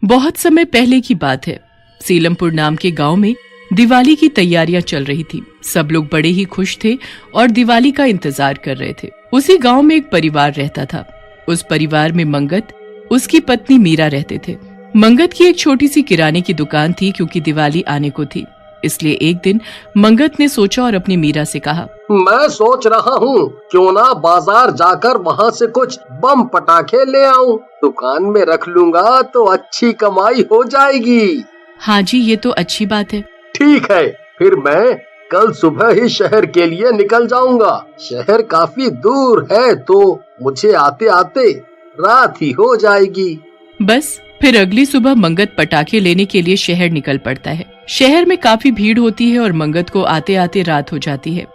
बहुत समय पहले की बात है। सीलमपुर नाम के गांव में दिवाली की तैयारियां चल रही थी। सब लोग बड़े ही खुश थे और दिवाली का इंतजार कर रहे थे। उसी गांव में एक परिवार रहता था। उस परिवार में मंगत, उसकी पत्नी मीरा रहते थे। मंगत की एक छोटी सी किराने की दुकान थी। क्योंकि दिवाली आने को थी, इसलिए एक दिन मंगत ने सोचा और अपनी मीरा से कहा, मैं सोच रहा हूँ क्यों ना बाजार जाकर वहाँ से कुछ बम पटाखे ले आऊं। दुकान में रख लूंगा तो अच्छी कमाई हो जाएगी। हाँ जी, ये तो अच्छी बात है। ठीक है, फिर मैं कल सुबह ही शहर के लिए निकल जाऊंगा। शहर काफी दूर है तो मुझे आते आते रात ही हो जाएगी। बस फिर अगली सुबह मंगत पटाखे लेने के लिए शहर निकल पड़ता है। शहर में काफी भीड़ होती है और मंगत को आते आते रात हो जाती है।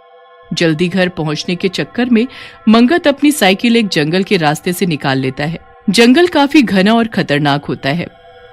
जल्दी घर पहुंचने के चक्कर में मंगत अपनी साइकिल एक जंगल के रास्ते से निकाल लेता है। जंगल काफी घना और खतरनाक होता है।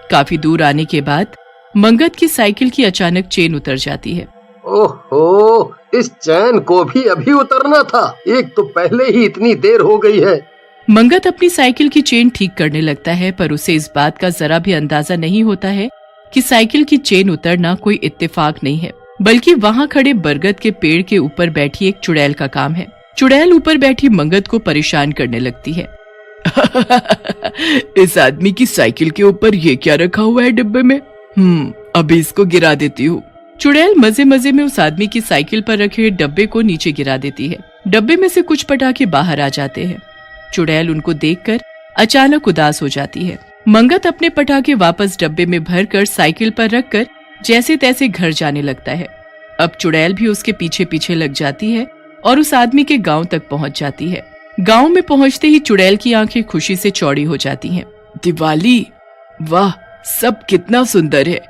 काफी दूर आने के बाद मंगत की साइकिल की अचानक चेन उतर जाती है। ओहो, इस चैन को भी अभी उतरना था। एक तो पहले ही इतनी देर हो गई है। मंगत अपनी साइकिल की चेन ठीक करने लगता है, पर उसे इस बात का जरा भी अंदाजा नहीं होता है कि साइकिल की चेन उतरना कोई इत्तेफाक नहीं है, बल्कि वहाँ खड़े बरगद के पेड़ के ऊपर बैठी एक चुड़ैल का काम है। चुड़ैल ऊपर बैठी मंगत को परेशान करने लगती है। इस आदमी की साइकिल के ऊपर ये क्या रखा हुआ है डिब्बे में? अभी इसको गिरा देती हूँ। चुड़ैल मजे मजे में उस आदमी की साइकिल पर रखे डब्बे को नीचे गिरा देती है। डब्बे में से कुछ पटाखे बाहर आ जाते हैं। चुड़ैल उनको देखकर अचानक उदास हो जाती है। मंगत अपने पटाखे वापस डब्बे में भरकर साइकिल पर रखकर जैसे तैसे घर जाने लगता है। अब चुड़ैल भी उसके पीछे पीछे लग जाती है और उस आदमी के गांव तक पहुंच जाती है। गांव में पहुंचते ही चुड़ैल की आंखें खुशी से चौड़ी हो जाती हैं। दिवाली, वाह, सब कितना सुंदर है।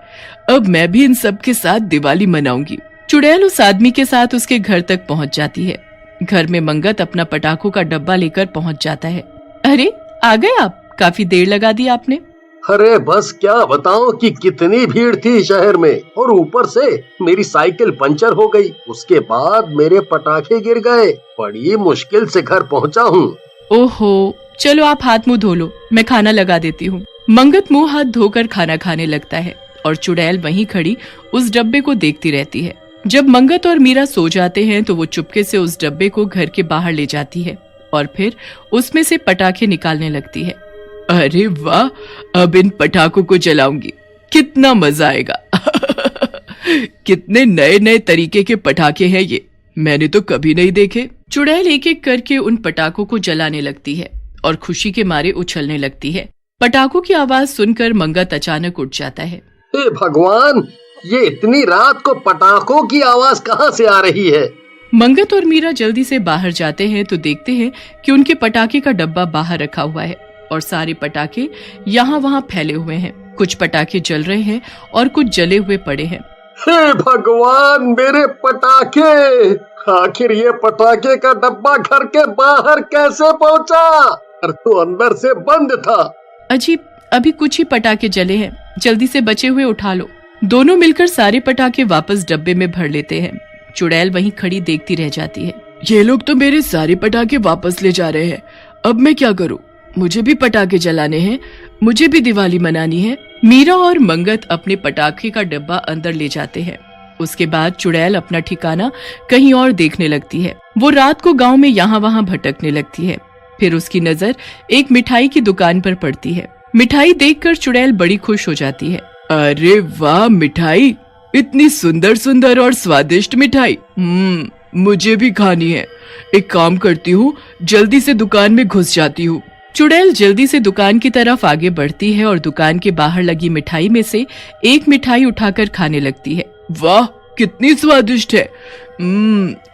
अब मैं भी इन सब के साथ दिवाली मनाऊंगी। चुड़ैल उस आदमी के साथ उसके घर तक पहुंच जाती है। घर में मंगत अपना पटाखों का डब्बा लेकर पहुंच जाता है। अरे, आ गए आप? काफी देर लगा दी आपने। अरे बस क्या बताऊं कि कितनी भीड़ थी शहर में, और ऊपर से मेरी साइकिल पंचर हो गई। उसके बाद मेरे पटाखे गिर गए। बड़ी मुश्किल से घर पहुंचा हूँ। ओहो, चलो आप हाथ मुंह धो लो, मैं खाना लगा देती हूँ। मंगत मुंह हाथ धोकर खाना खाने लगता है और चुड़ैल वहीं खड़ी उस डब्बे को देखती रहती है। जब मंगत और मीरा सो जाते हैं तो वो चुपके से उस डब्बे को घर के बाहर ले जाती है और फिर उसमें से पटाखे निकालने लगती है। अरे वाह, अब इन पटाखों को जलाऊंगी, कितना मजा आएगा। कितने नए नए तरीके के पटाखे हैं ये, मैंने तो कभी नहीं देखे। चुड़ैल एक एक करके उन पटाखों को जलाने लगती है और खुशी के मारे उछलने लगती है। पटाखों की आवाज सुनकर मंगत अचानक उठ जाता है। हे भगवान, ये इतनी रात को पटाखों की आवाज कहाँ से आ रही है? मंगत और मीरा जल्दी से बाहर जाते हैं तो देखते हैं कि उनके पटाखे का डब्बा बाहर रखा हुआ है और सारे पटाखे यहाँ वहाँ फैले हुए हैं। कुछ पटाखे जल रहे हैं और कुछ जले हुए पड़े हैं। हे भगवान, मेरे पटाखे! आखिर ये पटाखे का डब्बा घर के बाहर कैसे पहुँचा? घर तो अंदर से बंद था। अजीब, अभी कुछ ही पटाखे जले हैं, जल्दी से बचे हुए उठा लो। दोनों मिलकर सारे पटाखे वापस डब्बे में भर लेते हैं। चुड़ैल वहीं खड़ी देखती रह जाती है। ये लोग तो मेरे सारे पटाखे वापस ले जा रहे हैं, अब मैं क्या करूं? मुझे भी पटाखे जलाने हैं, मुझे भी दिवाली मनानी है। मीरा और मंगत अपने पटाखे का डब्बा अंदर ले जाते हैं। उसके बाद चुड़ैल अपना ठिकाना कहीं और देखने लगती है। वो रात को गांव में यहाँ वहाँ भटकने लगती है। फिर उसकी नजर एक मिठाई की दुकान पर पड़ती है। मिठाई देखकर चुड़ैल बड़ी खुश हो जाती है। अरे वाह, मिठाई, इतनी सुंदर सुंदर और स्वादिष्ट मिठाई, मुझे भी खानी है। एक काम करती हूँ, जल्दी से दुकान में घुस जाती हूँ। चुड़ैल जल्दी से दुकान की तरफ आगे बढ़ती है और दुकान के बाहर लगी मिठाई में से एक मिठाई उठाकर खाने लगती है। वाह, कितनी स्वादिष्ट है।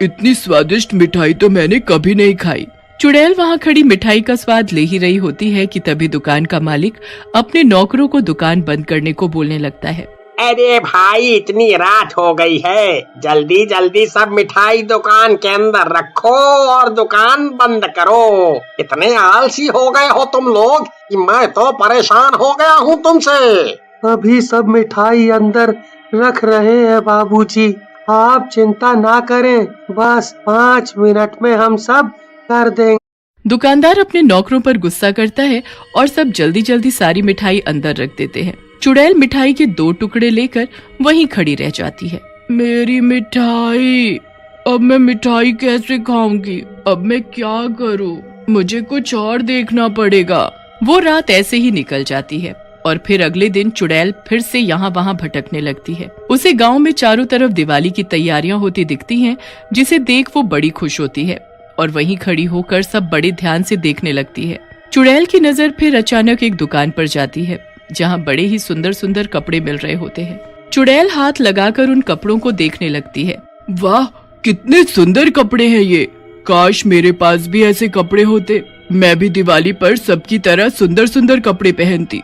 इतनी स्वादिष्ट मिठाई तो मैंने कभी नहीं खाई। चुड़ैल वहाँ खड़ी मिठाई का स्वाद ले ही रही होती है कि तभी दुकान का मालिक अपने नौकरों को दुकान बंद करने को बोलने लगता है। अरे भाई, इतनी रात हो गई है, जल्दी जल्दी सब मिठाई दुकान के अंदर रखो और दुकान बंद करो। इतने आलसी हो गए हो तुम लोग कि मैं तो परेशान हो गया हूँ तुमसे। अभी सब मिठाई अंदर रख रहे हैं बाबूजी, आप चिंता ना करें, बस 5 मिनट में हम सब कर देंगे। दुकानदार अपने नौकरों पर गुस्सा करता है और सब जल्दी जल्दी सारी मिठाई अंदर रख देते हैं। चुड़ैल मिठाई के 2 टुकड़े लेकर वहीं खड़ी रह जाती है। मेरी मिठाई, अब मैं मिठाई कैसे खाऊंगी? अब मैं क्या करूं? मुझे कुछ और देखना पड़ेगा। वो रात ऐसे ही निकल जाती है और फिर अगले दिन चुड़ैल फिर से यहाँ वहाँ भटकने लगती है। उसे गांव में चारों तरफ दिवाली की तैयारियां होती दिखती हैं, जिसे देख वो बड़ी खुश होती है और वहीं खड़ी होकर सब बड़े ध्यान से देखने लगती है। चुड़ैल की नजर फिर अचानक एक दुकान पर जाती है, जहाँ बड़े ही सुंदर सुंदर कपड़े मिल रहे होते हैं। चुड़ैल हाथ लगाकर उन कपड़ों को देखने लगती है। वाह, कितने सुंदर कपड़े हैं ये! काश मेरे पास भी ऐसे कपड़े होते। मैं भी दिवाली पर सबकी तरह सुंदर सुंदर कपड़े पहनती।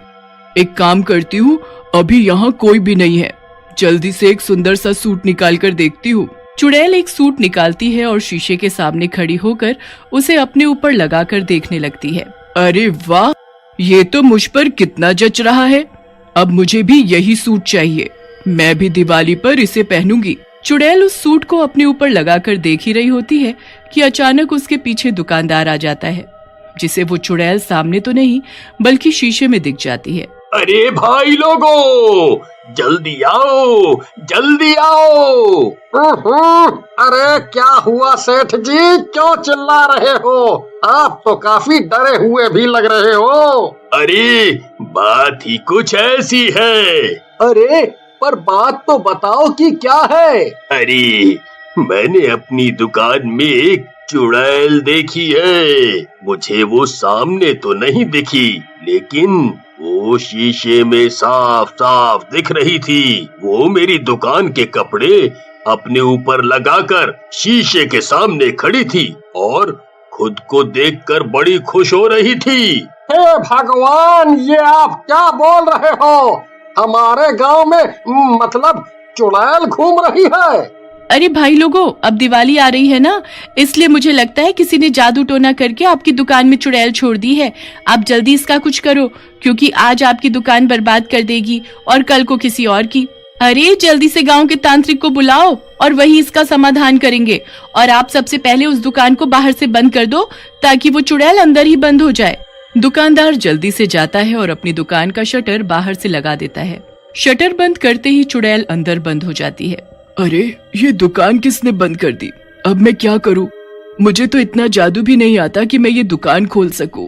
एक काम करती हूँ, अभी यहाँ कोई भी नहीं है, जल्दी से एक सुंदर सा सूट निकाल कर देखती हूँ। चुड़ैल एक सूट निकालती है और शीशे के सामने खड़ी होकर उसे अपने ऊपर लगाकर देखने लगती है। अरे वाह, ये तो मुझ पर कितना जच रहा है। अब मुझे भी यही सूट चाहिए, मैं भी दिवाली पर इसे पहनूंगी। चुड़ैल उस सूट को अपने ऊपर लगाकर देख ही रही होती है कि अचानक उसके पीछे दुकानदार आ जाता है, जिसे वो चुड़ैल सामने तो नहीं बल्कि शीशे में दिख जाती है। अरे भाई लोगों, जल्दी आओ, जल्दी आओ। अरे क्या हुआ सेठ जी, क्यों चिल्ला रहे हो? आप तो काफी डरे हुए भी लग रहे हो। अरे बात ही कुछ ऐसी है। अरे पर बात तो बताओ कि क्या है? अरे मैंने अपनी दुकान में एक चुड़ैल देखी है। मुझे वो सामने तो नहीं दिखी, लेकिन वो शीशे में साफ साफ दिख रही थी। वो मेरी दुकान के कपड़े अपने ऊपर लगाकर शीशे के सामने खड़ी थी और खुद को देखकर बड़ी खुश हो रही थी। हे भगवान, ये आप क्या बोल रहे हो? हमारे गांव में मतलब चुड़ैल घूम रही है? अरे भाई लोगों, अब दिवाली आ रही है ना, इसलिए मुझे लगता है किसी ने जादू टोना करके आपकी दुकान में चुड़ैल छोड़ दी है। आप जल्दी इसका कुछ करो, क्योंकि आज आपकी दुकान बर्बाद कर देगी और कल को किसी और की। अरे जल्दी से गांव के तांत्रिक को बुलाओ और वही इसका समाधान करेंगे। और आप सबसे पहले उस दुकान को बाहर से बंद कर दो, ताकि वो चुड़ैल अंदर ही बंद हो जाए। दुकानदार जल्दी से जाता है और अपनी दुकान का शटर बाहर से लगा देता है। शटर बंद करते ही चुड़ैल अंदर बंद हो जाती है। अरे ये दुकान किसने बंद कर दी? अब मैं क्या करूं? मुझे तो इतना जादू भी नहीं आता कि मैं ये दुकान खोल सकूं।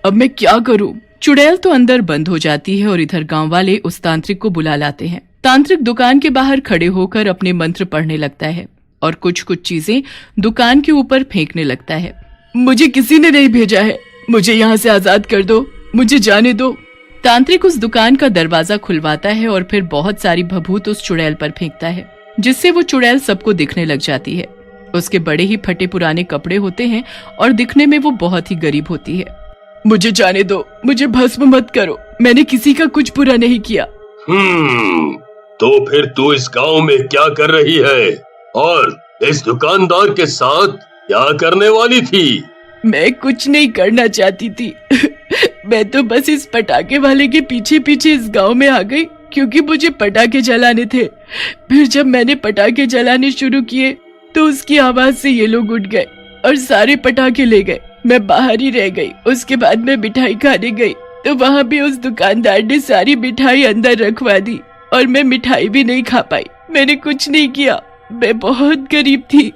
अब मैं क्या करूं? चुड़ैल तो अंदर बंद हो जाती है और इधर गांव वाले उस तांत्रिक को बुला लाते हैं। तांत्रिक दुकान के बाहर खड़े होकर अपने मंत्र पढ़ने लगता है और कुछ कुछ चीजें दुकान के ऊपर फेंकने लगता है। मुझे किसी ने नहीं भेजा है, मुझे यहाँ से आजाद कर दो, मुझे जाने दो। तांत्रिक उस दुकान का दरवाजा खुलवाता है और फिर बहुत सारी भभूत उस चुड़ैल पर फेंकता है, जिससे वो चुड़ैल सबको दिखने लग जाती है। उसके बड़े ही फटे पुराने कपड़े होते हैं और दिखने में वो बहुत ही गरीब होती है। मुझे जाने दो, मुझे भस्म मत करो, मैंने किसी का कुछ बुरा नहीं किया। तो फिर तू इस गांव में क्या कर रही है और इस दुकानदार के साथ क्या करने वाली थी? मैं कुछ नहीं करना चाहती थी मैं तो बस इस पटाखे वाले के पीछे पीछे इस गांव में आ गई, क्योंकि मुझे पटाखे जलाने थे। फिर जब मैंने पटाखे जलाने शुरू किए तो उसकी आवाज से ये लोग उठ गए और सारे पटाखे ले गए। मैं बाहर ही रह गई। उसके बाद मैं मिठाई खाने गई तो वहाँ भी उस दुकानदार ने सारी मिठाई अंदर रखवा दी और मैं मिठाई भी नहीं खा पाई। मैंने कुछ नहीं किया, मैं बहुत गरीब थी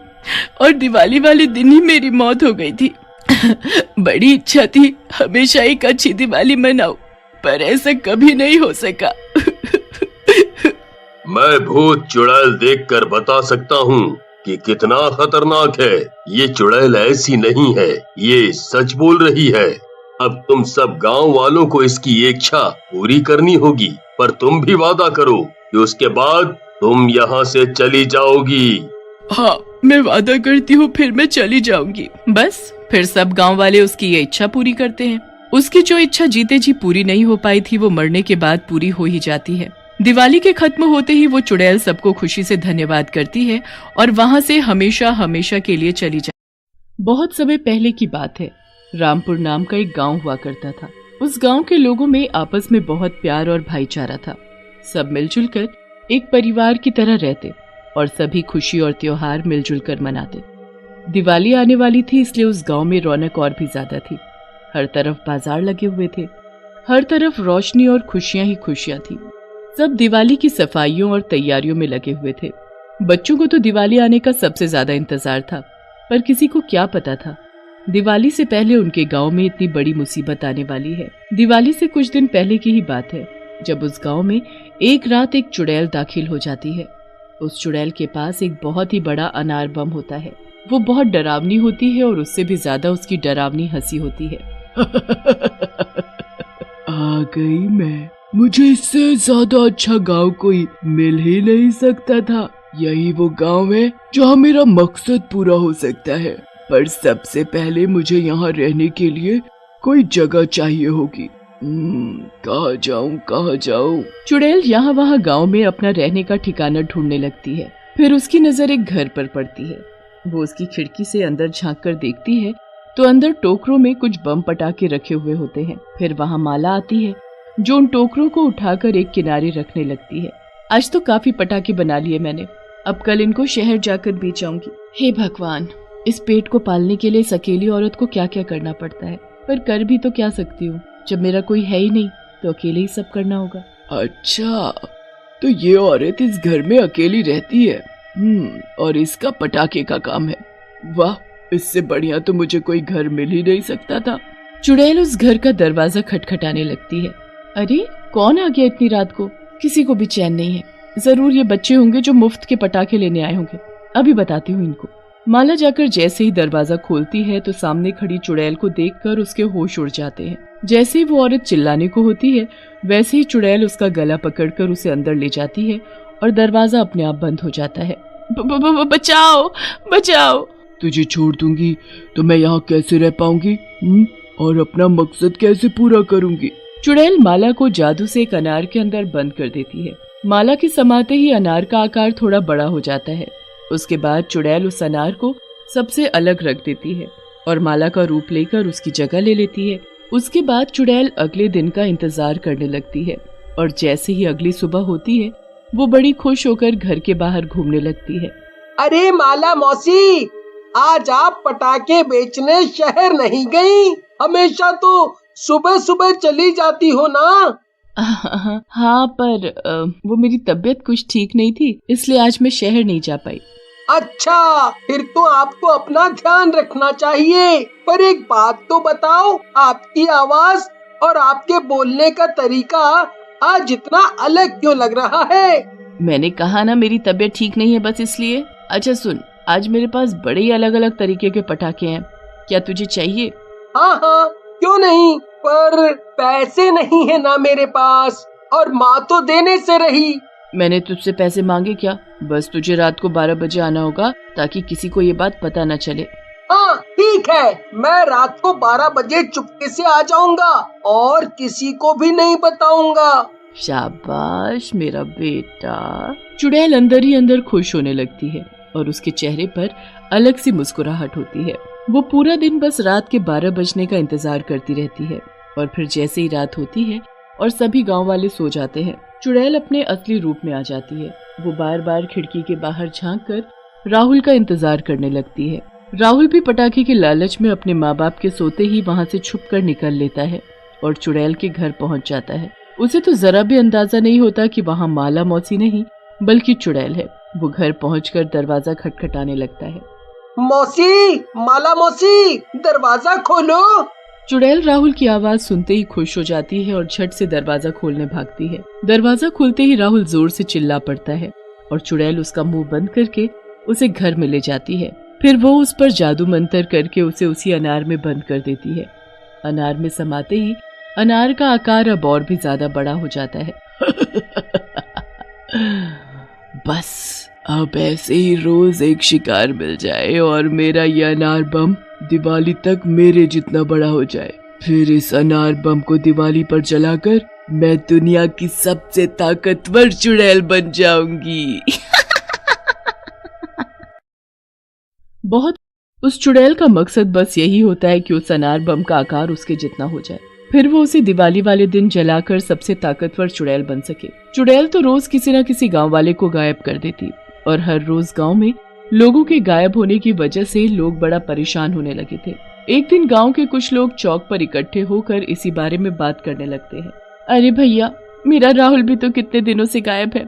और दिवाली वाले दिन ही मेरी मौत हो गई थी बड़ी इच्छा थी हमेशा एक अच्छी दिवाली मनाऊं, पर ऐसा कभी नहीं हो सका मैं भूत चुड़ैल देखकर बता सकता हूँ कि कितना खतरनाक है। ये चुड़ैल ऐसी नहीं है, ये सच बोल रही है। अब तुम सब गांव वालों को इसकी इच्छा पूरी करनी होगी, पर तुम भी वादा करो कि उसके बाद तुम यहाँ से चली जाओगी। हाँ, मैं वादा करती हूँ, फिर मैं चली जाऊंगी। बस फिर सब गांव वाले उसकी ये इच्छा पूरी करते हैं। उसकी जो इच्छा जीते जी पूरी नहीं हो पाई थी, वो मरने के बाद पूरी हो ही जाती है। दिवाली के खत्म होते ही वो चुड़ैल सबको खुशी से धन्यवाद करती है और वहाँ से हमेशा हमेशा के लिए चली जाती। बहुत समय पहले की बात है। रामपुर नाम का एक गांव हुआ करता था। उस गांव के लोगों में आपस में बहुत प्यार और भाईचारा था। सब मिलजुल कर एक परिवार की तरह रहते और सभी खुशी और त्योहार मिलजुल कर मनाते। दिवाली आने वाली थी, इसलिए उस गांव में रौनक और भी ज्यादा थी। हर तरफ बाजार लगे हुए थे। हर तरफ रोशनी और खुशियां ही खुशियां थी। सब दिवाली की सफाइयों और तैयारियों में लगे हुए थे। बच्चों को तो दिवाली आने का सबसे ज्यादा इंतजार था, पर किसी को क्या पता था दिवाली से पहले उनके गांव में इतनी बड़ी मुसीबत आने वाली है। दिवाली से कुछ दिन पहले की ही बात है, जब उस गांव में एक रात एक चुड़ैल दाखिल हो जाती है। उस चुड़ैल के पास एक बहुत ही बड़ा अनार बम होता है। वो बहुत डरावनी होती है और उससे भी ज्यादा उसकी डरावनी हंसी होती है। आ गई मैं, मुझे इससे ज्यादा अच्छा गांव कोई मिल ही नहीं सकता था। यही वो गांव है जहां मेरा मकसद पूरा हो सकता है, पर सबसे पहले मुझे यहाँ रहने के लिए कोई जगह चाहिए होगी। कहाँ जाऊँ? चुड़ैल यहाँ वहाँ गांव में अपना रहने का ठिकाना ढूंढने लगती है। फिर उसकी नजर एक घर पर पड़ती है। वो उसकी खिड़की से अंदर झांक कर देखती है तो अंदर टोकरों में कुछ बम पटाखे रखे हुए होते हैं। फिर वहाँ माला आती है जो उन टोकरों को उठाकर एक किनारे रखने लगती है। आज तो काफी पटाखे बना लिए मैंने, अब कल इनको शहर जाकर बेच आऊंगी। हे भगवान, इस पेट को पालने के लिए इस अकेली औरत को क्या क्या करना पड़ता है, पर कर भी तो क्या सकती हूँ, जब मेरा कोई है ही नहीं तो अकेले ही सब करना होगा। अच्छा, तो ये औरत इस घर में अकेली रहती है, और इसका पटाखे का काम है। वाह, इससे बढ़िया तो मुझे कोई घर मिल ही नहीं सकता था। चुड़ैल उस घर का दरवाजा खटखटाने लगती है। अरे, कौन आ गया इतनी रात को? किसी को भी चैन नहीं है। जरूर ये बच्चे होंगे जो मुफ्त के पटाखे लेने आए होंगे। अभी बताती हूँ इनको। माला जाकर जैसे ही दरवाजा खोलती है तो सामने खड़ी चुड़ैल को देखकर उसके होश उड़ जाते हैं। जैसे ही वो औरत चिल्लाने को होती है, वैसे ही चुड़ैल उसका गला पकड़कर उसे अंदर ले जाती है और दरवाजा अपने आप बंद हो जाता है। बचाओ, बचाओ! तुझे छोड़ दूंगी तो मैं यहाँ कैसे रह पाऊंगी और अपना मकसद कैसे पूरा करूंगी? चुड़ैल माला को जादू से एक अनार के अंदर बंद कर देती है। माला के समाते ही अनार का आकार थोड़ा बड़ा हो जाता है। उसके बाद चुड़ैल उस अनार को सबसे अलग रख देती है और माला का रूप लेकर उसकी जगह ले लेती है। उसके बाद चुड़ैल अगले दिन का इंतजार करने लगती है और जैसे ही अगली सुबह होती है वो बड़ी खुश होकर घर के बाहर घूमने लगती है। अरे माला मौसी, आज आप पटाखे बेचने शहर नहीं गई? हमेशा तो सुबह सुबह चली जाती हो ना? हाँ, पर वो मेरी तबीयत कुछ ठीक नहीं थी, इसलिए आज मैं शहर नहीं जा पाई। अच्छा, फिर तो आपको अपना ध्यान रखना चाहिए। पर एक बात तो बताओ, आपकी आवाज और आपके बोलने का तरीका आज इतना अलग क्यों लग रहा है? मैंने कहा ना, मेरी तबीयत ठीक नहीं है, बस इसलिए। अच्छा सुन, आज मेरे पास बड़े ही अलग अलग तरीके के पटाखे हैं, क्या तुझे चाहिए? हाँ हाँ, क्यों नहीं, पर पैसे नहीं है ना मेरे पास, और माँ तो देने से रही। मैंने तुझसे पैसे मांगे क्या? बस तुझे रात को 12 बजे आना होगा ताकि किसी को ये बात पता न चले। हाँ ठीक है, मैं रात को 12 बजे चुपके से आ जाऊंगा और किसी को भी नहीं बताऊंगा। शाबाश मेरा बेटा। चुड़ैल अंदर ही अंदर खुश होने लगती है और उसके चेहरे पर अलग सी मुस्कुराहट होती है। वो पूरा दिन बस रात के 12 बजने का इंतजार करती रहती है और फिर जैसे ही रात होती है और सभी गांव वाले सो जाते हैं, चुड़ैल अपने असली रूप में आ जाती है। वो बार बार खिड़की के बाहर झांककर राहुल का इंतजार करने लगती है। राहुल भी पटाखे के लालच में अपने माँ बाप के सोते ही वहाँ से छुपकर निकल लेता है और चुड़ैल के घर पहुँच जाता है। उसे तो जरा भी अंदाजा नहीं होता कि वहाँ माला मौसी नहीं बल्कि चुड़ैल है। वो घर पहुंचकर दरवाजा खटखटाने लगता है। मौसी, माला मौसी, दरवाजा खोलो। चुड़ैल राहुल की आवाज सुनते ही खुश हो जाती है और झट से दरवाजा खोलने भागती है। दरवाजा खुलते ही राहुल जोर से चिल्ला पड़ता है और चुड़ैल उसका मुंह बंद करके उसे घर में ले जाती है। फिर वो उस पर जादू मंत्र करके उसे उसी अनार में बंद कर देती है। अनार में समाते ही अनार का आकार अब और भी ज्यादा बड़ा हो जाता है। बस अब ऐसे ही रोज एक शिकार मिल जाए और मेरा ये अनार बम दिवाली तक मेरे जितना बड़ा हो जाए। फिर इस अनार बम को दिवाली पर जलाकर मैं दुनिया की सबसे ताकतवर चुड़ैल बन जाऊंगी। बहुत उस चुड़ैल का मकसद बस यही होता है कि उस अनार बम का आकार उसके जितना हो जाए, फिर वो उसे दिवाली वाले दिन जलाकर सबसे ताकतवर चुड़ैल बन सके। चुड़ैल तो रोज किसी न किसी गांव वाले को गायब कर देती और हर रोज गांव में लोगों के गायब होने की वजह से लोग बड़ा परेशान होने लगे थे। एक दिन गांव के कुछ लोग चौक पर इकट्ठे होकर इसी बारे में बात करने लगते हैं। अरे भैया, मेरा राहुल भी तो कितने दिनों से गायब है।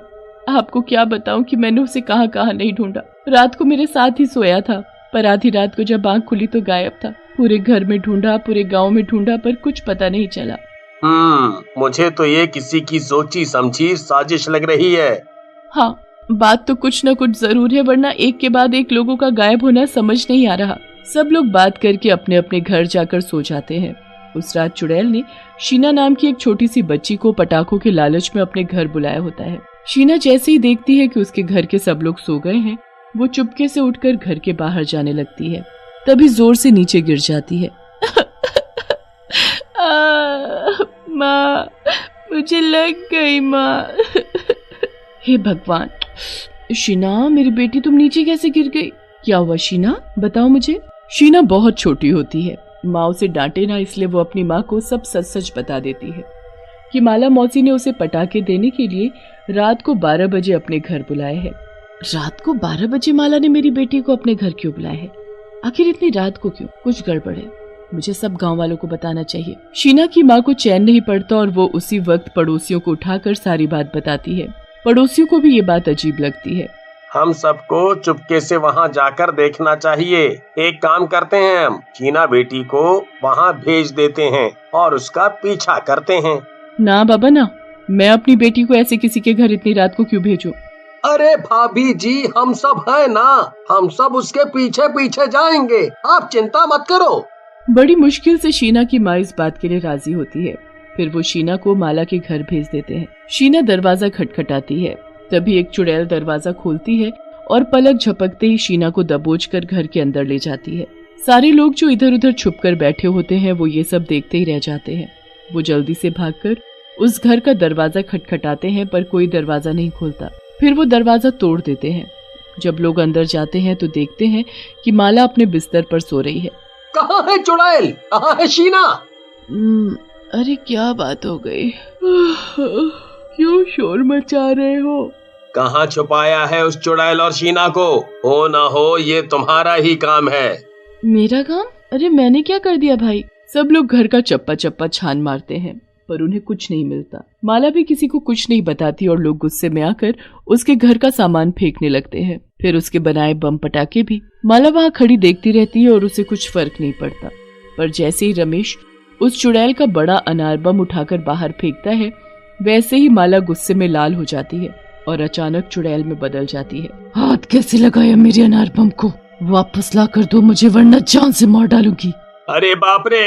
आपको क्या बताऊं कि मैंने उसे कहां कहां नहीं ढूंढा। रात को मेरे साथ ही सोया था, पर आधी रात को जब आंख खुली तो गायब था। पूरे घर में ढूंढा, पूरे गांव में ढूंढा, पर कुछ पता नहीं चला। मुझे तो ये किसी की सोची समझी साजिश लग रही है। हाँ, बात तो कुछ न कुछ जरूर है, वरना एक के बाद एक लोगों का गायब होना समझ नहीं आ रहा। सब लोग बात करके अपने अपने घर जाकर सो जाते हैं। उस रात चुड़ैल ने शीना नाम की एक छोटी सी बच्ची को पटाखों के लालच में अपने घर बुलाया होता है। शीना जैसे ही देखती है कि उसके घर के सब लोग सो गए हैं, वो चुपके से उठकर घर के बाहर जाने लगती है। तभी जोर से नीचे गिर जाती है। माँ, मुझे लग गई माँ। हे भगवान। शीना, मेरी बेटी, तुम नीचे कैसे गिर गई? क्या हुआ शीना, बताओ मुझे। शीना बहुत छोटी होती है। माँ उसे डांटे ना, इसलिए वो अपनी माँ को सब सच सच बता देती है कि माला मौसी ने उसे पटाखे देने के लिए रात को 12 बजे अपने घर बुलाया है। रात को 12 बजे माला ने मेरी बेटी को अपने घर क्यों बुलाया है? आखिर इतनी रात को क्यों? कुछ गड़बड़ है, मुझे सब गांव वालों को बताना चाहिए। शीना की माँ को चैन नहीं पड़ता और वो उसी वक्त पड़ोसियों को उठाकर सारी बात बताती है। पड़ोसियों को भी ये बात अजीब लगती है। हम सबको चुपके से वहाँ जाकर देखना चाहिए। एक काम करते हैं, हम शीना बेटी को वहाँ भेज देते हैं और उसका पीछा करते हैं। ना बाबा ना, मैं अपनी बेटी को ऐसे किसी के घर इतनी रात को क्यों भेजूं? अरे भाभी जी, हम सब है ना, हम सब उसके पीछे पीछे जाएंगे, आप चिंता मत करो। बड़ी मुश्किल से शीना की माँ इस बात के लिए राजी होती है। फिर वो शीना को माला के घर भेज देते हैं। शीना दरवाजा खटखटाती है। तभी एक चुड़ैल दरवाजा खोलती है और पलक झपकते ही शीना को दबोचकर घर के अंदर ले जाती है। सारे लोग जो इधर उधर छुपकर बैठे होते हैं वो ये सब देखते ही रह जाते हैं। वो जल्दी से भागकर उस घर का दरवाजा खटखटाते हैं, पर कोई दरवाजा नहीं खोलता। फिर वो दरवाजा तोड़ देते हैं। जब लोग अंदर जाते हैं तो देखते हैं कि माला अपने बिस्तर पर सो रही है। कहाँ है चुड़ैल, कहाँ है शीना? अरे क्या बात हो गई? क्यों शोर मचा रहे हो? कहाँ छुपाया है उस चुड़ैल और शीना को? हो ना हो ये तुम्हारा ही काम है। मेरा काम? अरे मैंने क्या कर दिया भाई? सब लोग घर का चप्पा चप्पा छान मारते हैं, पर उन्हें कुछ नहीं मिलता। माला भी किसी को कुछ नहीं बताती और लोग गुस्से में आकर उसके घर का सामान फेंकने लगते हैं। फिर उसके बनाए बम पटाखे भी। माला वहाँ खड़ी देखती रहती है और उसे कुछ फर्क नहीं पड़ता। पर जैसे ही रमेश उस चुड़ैल का बड़ा अनार बम उठाकर बाहर फेंकता है, वैसे ही माला गुस्से में लाल हो जाती है और अचानक चुड़ैल में बदल जाती है। हाथ कैसे लगाया मेरे अनार बम को? वापस ला कर दो मुझे, वरना जान से मार डालूंगी। अरे बाप रे,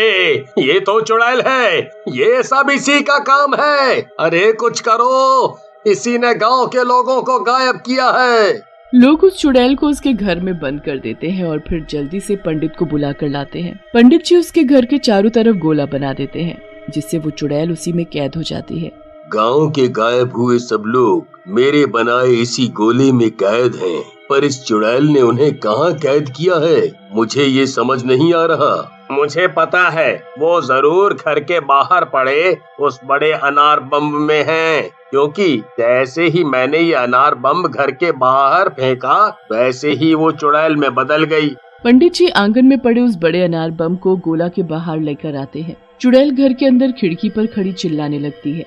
ये तो चुड़ैल है, ये सब इसी का काम है। अरे कुछ करो, इसी ने गांव के लोगों को गायब किया है। लोग उस चुड़ैल को उसके घर में बंद कर देते हैं और फिर जल्दी से पंडित को बुला कर लाते हैं। पंडित जी उसके घर के चारों तरफ गोला बना देते हैं, जिससे वो चुड़ैल उसी में कैद हो जाती है। गांव के गायब हुए सब लोग मेरे बनाए इसी गोले में कैद हैं, पर इस चुड़ैल ने उन्हें कहाँ कैद किया है, मुझे ये समझ नहीं आ रहा। मुझे पता है, वो जरूर घर के बाहर पड़े उस बड़े अनार बम में हैं, क्योंकि जैसे ही मैंने ये अनार बम घर के बाहर फेंका, वैसे ही वो चुड़ैल में बदल गई। पंडित जी आंगन में पड़े उस बड़े अनार बम को गोला के बाहर लेकर आते हैं। चुड़ैल घर के अंदर खिड़की पर खड़ी चिल्लाने लगती है,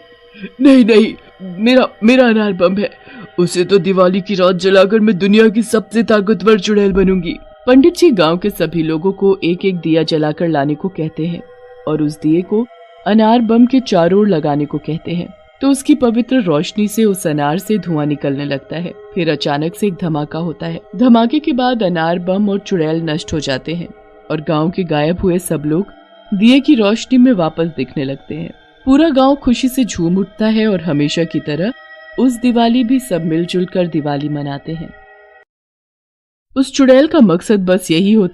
नहीं नहीं, मेरा अनार बम है, उसे तो दिवाली की रात जलाकर मैं दुनिया की सबसे ताकतवर चुड़ैल बनूंगी। पंडित जी गांव के सभी लोगों को एक एक दिया जलाकर लाने को कहते हैं और उस दिए को अनार बम के चारों ओर लगाने को कहते हैं। तो उसकी पवित्र रोशनी से उस अनार से धुआं निकलने लगता है। फिर अचानक से एक धमाका होता है। धमाके के बाद अनार बम और चुड़ैल नष्ट हो जाते हैं और गांव के गायब हुए सब लोग दिए की रोशनी में वापस दिखने लगते हैं। पूरा गांव खुशी से झूम उठता है और हमेशा की तरह उस दिवाली भी सब मिलजुल कर दिवाली मनाते हैं। उस चुड़ैल का मकसद बस यही होता